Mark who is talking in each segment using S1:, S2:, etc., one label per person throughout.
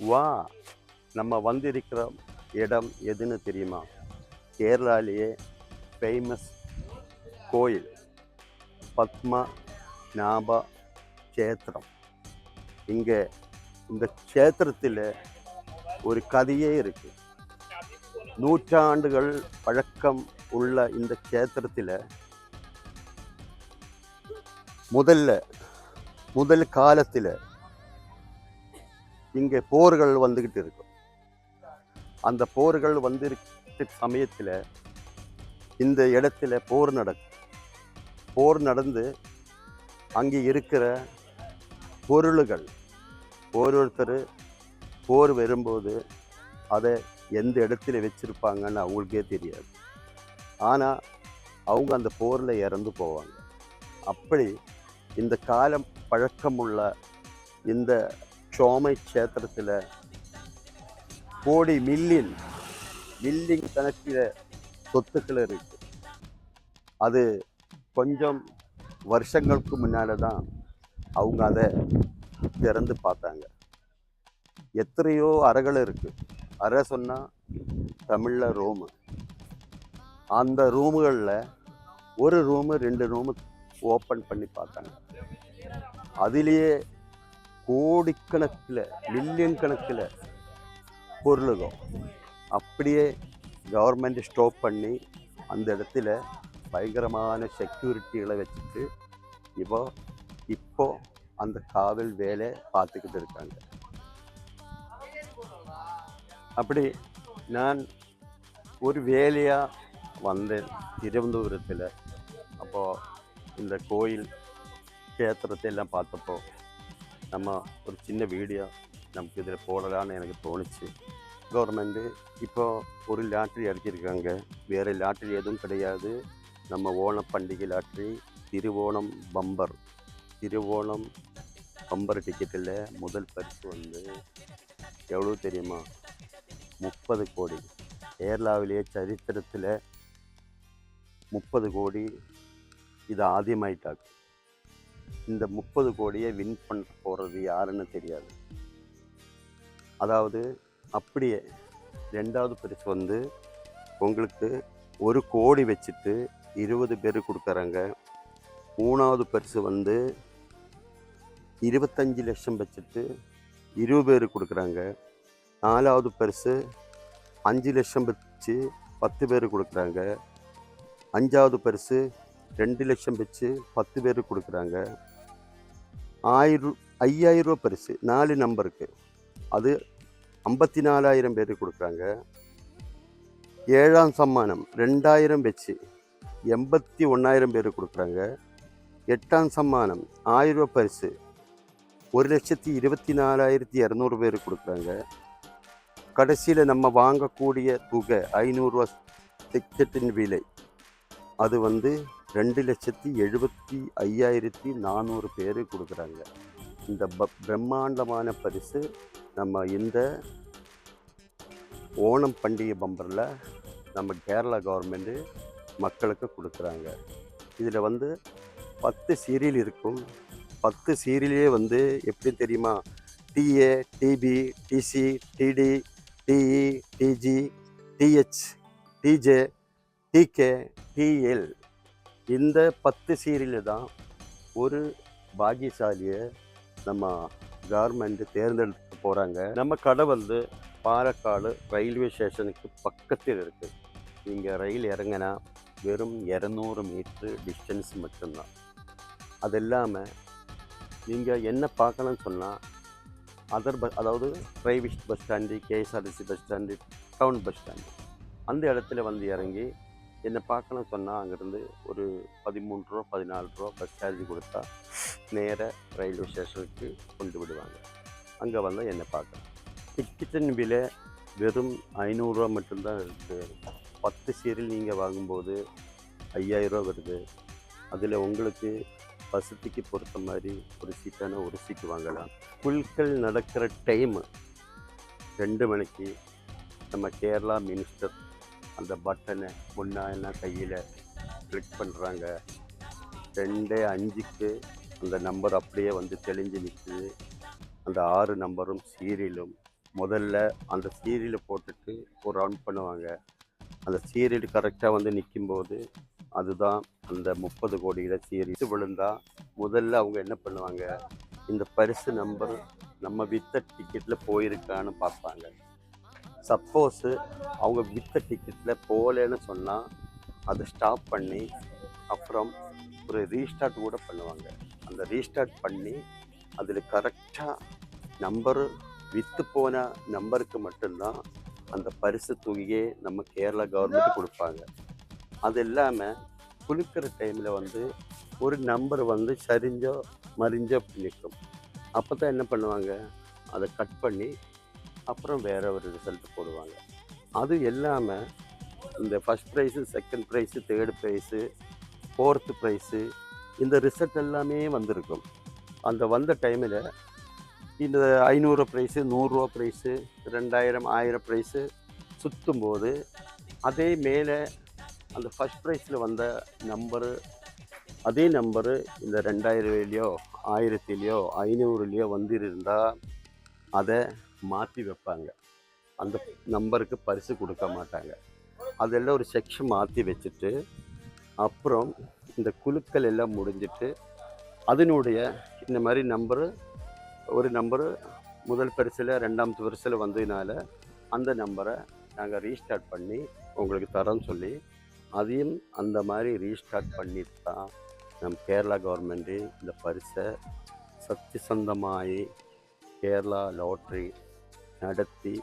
S1: வா நம்ம வந்திருக்கிற இடம் எதுன்னு தெரியுமா? கேரளாலேயே ஃபேமஸ் கோயில் பத்மநாப க்ஷேத்திரம். இங்கே இந்த க்ஷேத்திரத்தில் ஒரு கதையே இருக்கு. நூற்றாண்டுகள் பழக்கம் உள்ள இந்த க்ஷேத்திரத்தில் முதல் காலத்தில் இங்கே போர்கள் வந்துக்கிட்டு இருக்கும். அந்த போர்கள் வந்திருக்க சமயத்தில் இந்த இடத்துல போர் நடக்கும். போர் நடந்து அங்கே இருக்கிற பொருள்கள் ஒருத்தர் போர் வரும்போது அதை எந்த இடத்துல வச்சுருப்பாங்கன்னு அவங்களுக்கே தெரியாது. ஆனால் அவங்க அந்த போரில் இறந்து போவாங்க. அப்படி இந்த காலம் பழக்கமுள்ள இந்த சோமை க்ஷேத்திரத்தில் கோடி மில்லியன் கணக்கில் சொத்துக்கள் இருக்கு. அது கொஞ்சம் வருஷங்களுக்கு முன்னாடி தான் அவங்க அதை திறந்து பார்த்தாங்க. எத்தனையோ அறைகள் இருக்கு. அறை சொன்னால் தமிழில் ரூமு. அந்த ரூமுகளில் ஒரு ரூமு 2 ரூமு ஓப்பன் பண்ணி பார்த்தாங்க. அதிலேயே கோடிக்கணக்கில் மில்லியன் கணக்கில் பொருளுகம் அப்படியே கவர்மெண்ட் ஸ்டாப் பண்ணி அந்த இடத்துல பயங்கரமான செக்யூரிட்டிகளை வச்சுட்டு இப்போ அந்த காவல் வேலை பார்த்துக்கிட்டு இருக்காங்க. அப்படி நான் ஒரு வேலையாக வந்தேன் திருவனந்தபுரத்தில். அப்போது இந்த கோயில் க்ஷேத்திரத்தை எல்லாம் பார்த்தப்போ நம்ம ஒரு சின்ன வீடியோ நமக்கு இதில் போடலான்னு எனக்கு தோணுச்சு. கவர்மெண்ட்டு இப்போ ஒரு லாட்ரி அடிச்சிருக்காங்க. வேறு லாட்ரி எதுவும் கிடையாது. நம்ம ஓணம் பண்டிகை லாட்ரி திருவோணம் பம்பர் டிக்கெட்டில் முதல் பரிசு வந்து எவ்வளோ தெரியுமா? 30 கோடி. கேரளாவிலேயே சரித்திரத்தில் 30 கோடி இது ஆദ്യമായിട്ടാണ്. இந்த 30 கோடியை வின் பண்ண போகிறது யாருன்னு தெரியாது. அதாவது அப்படியே 2வது பரிசு வந்து உங்களுக்கு 1 கோடி வச்சுட்டு 20 பேர் கொடுக்குறாங்க. 3வது பரிசு வந்து 25 லட்சம் வச்சுட்டு 20 பேர் கொடுக்குறாங்க. 4வது பரிசு 5 லட்சம் வச்சு 10 பேர் கொடுக்குறாங்க. 5வது பரிசு 2 லட்சம் வச்சு 10 பேர் கொடுக்குறாங்க. 5000 ரூபா பரிசு 4 நம்பருக்கு அது 54,000 பேர் கொடுக்குறாங்க. 7ஆம் சம்மானம் 2000 வச்சு 81,000 பேர் கொடுக்குறாங்க. 8ஆம் சம்மானம் 1000 ரூபா பரிசு 1,24,200 பேர் கொடுக்குறாங்க. கடைசியில் நம்ம வாங்கக்கூடிய தொகை 500 ரூபா டிக்கெட்டின் விலை அது வந்து 2,75,400 பேர் கொடுக்குறாங்க. இந்த பிரம்மாண்டமான பரிசு நம்ம இந்த ஓணம் பண்டிகை பம்பரில் நம்ம கேரளா கவர்மெண்ட்டு மக்களுக்கு கொடுக்குறாங்க. இதில் வந்து 10 சீரியல் இருக்கும். 10 சீரியலே வந்து எப்படி தெரியுமா? DA, DB, DC, DD, DE, DG, DH, DJ, DK, DL இந்த 10 சீரியலில் தான் ஒரு பாக்கியசாலியை நம்ம கவர்மெண்ட்டு தேர்ந்தெடுக்க போகிறாங்க. நம்ம கடை வந்து பாலக்காடு ரயில்வே ஸ்டேஷனுக்கு பக்கத்தில் இருக்குது. நீங்கள் ரயில் இறங்கினா வெறும் 200 மீட்ரு டிஸ்டன்ஸ் மட்டும்தான். அது இல்லாமல் நீங்கள் என்ன பார்க்கணும்னு சொன்னால் அதாவது private bus stand, KSRTC bus stand, town bus stand அந்த இடத்துல வந்து இறங்கி என்னை பார்க்கணும்னு சொன்னால் அங்கேருந்து ஒரு 13 ரூபா 14 ரூபா பஸ் சார்ஜ் கொடுத்தா நேராக ரயில்வே ஸ்டேஷனுக்கு கொண்டு விடுவாங்க. அங்கே வந்து என்னை பார்க்கலாம். டிக்கெட்டின் விலை வெறும் 500 ரூபா மட்டும்தான் இருக்குது. 10 சீரியல் நீங்கள் வாங்கும்போது 5000 ரூபா வருது. அதில் உங்களுக்கு வசதிக்கு பொறுத்த மாதிரி ஒரு சீட்டான ஒரு சீட்டு வாங்கலாம். குழுக்கள் நடக்கிற டைமு 2 மணிக்கு நம்ம கேரளா மினிஸ்டர் அந்த பட்டனை முன்னாடிலாம் கையில் கிளிக் பண்ணுறாங்க. 2:05க்கு அந்த நம்பர் அப்படியே வந்து தெளிஞ்சு நிற்குது. அந்த 6 நம்பரும் சீரியலும் முதல்ல அந்த சீரியலை போட்டுட்டு ஒரு ரவுண்ட் பண்ணுவாங்க. அந்த சீரியல் கரெக்டாக வந்து நிற்கும்போது அதுதான் அந்த 30 கோடியில சீரியல் விழுந்தா முதல்ல அவங்க என்ன பண்ணுவாங்க, இந்த பரிசு நம்பர் நம்ம வித்த டிக்கெட்டில் போயிருக்கான்னு பார்ப்பாங்க. சப்போஸு அவங்க வித்த டிக்கெட்டில் போகலன்னு சொன்னால் அதை ஸ்டாப் பண்ணி அப்புறம் ஒரு ரீஸ்டார்ட் கூட பண்ணுவாங்க. அந்த ரீஸ்டார்ட் பண்ணி அதில் கரெக்டாக நம்பரு விற்று போன நம்பருக்கு மட்டும்தான் அந்த பரிசு தொகையே நம்ம கேரளா கவர்மெண்ட் கொடுப்பாங்க. அது இல்லாமல் குலுக்கிற டைமில் வந்து ஒரு நம்பர் வந்து சரிஞ்சோ மறிஞ்சோ நிற்கும். அப்போ தான் என்ன பண்ணுவாங்க, அதை கட் பண்ணி அப்புறம் வேற ஒரு ரிசல்ட் போடுவாங்க. அது இல்லாமல் இந்த first prize, second prize, third prize, fourth prize இந்த ரிசல்ட் எல்லாமே வந்திருக்கும். அந்த வந்த டைமில் இந்த 500 ப்ரைஸு, 100 ப்ரைஸு, 2000, 1000 ப்ரைஸு சுற்றும்போது அதே மேலே அந்த ஃபஸ்ட் ப்ரைஸில் வந்த நம்பரு அதே நம்பரு இந்த 2000லையோ 1000லையோ 500லையோ வந்திருந்தால் அதை மாற்றி வைப்பாங்க. அந்த நம்பருக்கு பரிசு கொடுக்க மாட்டாங்க. அதெல்லாம் ஒரு செக்ஷன் மாற்றி வச்சுட்டு அப்புறம் இந்த குலுக்கள் எல்லாம் முடிஞ்சிட்டு அதனுடைய இந்த மாதிரி நம்பரு ஒரு நம்பரு முதல் பரிசில் 2ஆம் பரிசில் வந்ததுனால அந்த நம்பரை நாங்கள் ரீஸ்டார்ட் பண்ணி உங்களுக்கு தரோன்னு சொல்லி அதையும் அந்த மாதிரி ரீஸ்டார்ட் பண்ணிட்டு தான் நம்ம கேரளா கவர்மெண்ட்டு இந்த பரிசை சத்தியசந்தமாகி கேரளா லாட்ரி நடத்தி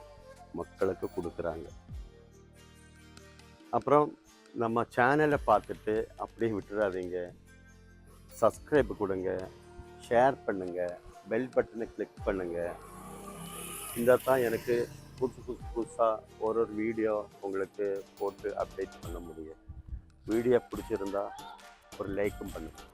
S1: மக்களுக்கு கொடுக்குறாங்க. அப்புறம் நம்ம சேனலை பார்த்துட்டு அப்படியே விட்டுறாதீங்க. சப்ஸ்கிரைப் கொடுங்க, ஷேர் பண்ணுங்கள், பெல் பட்டனை கிளிக் பண்ணுங்கள். இந்த தான் எனக்கு புதுசாக ஒரு வீடியோ உங்களுக்கு போட்டு அப்டேட் பண்ண முடியும். வீடியோ பிடிச்சிருந்தா ஒரு லைக்கும் பண்ணுங்கள்.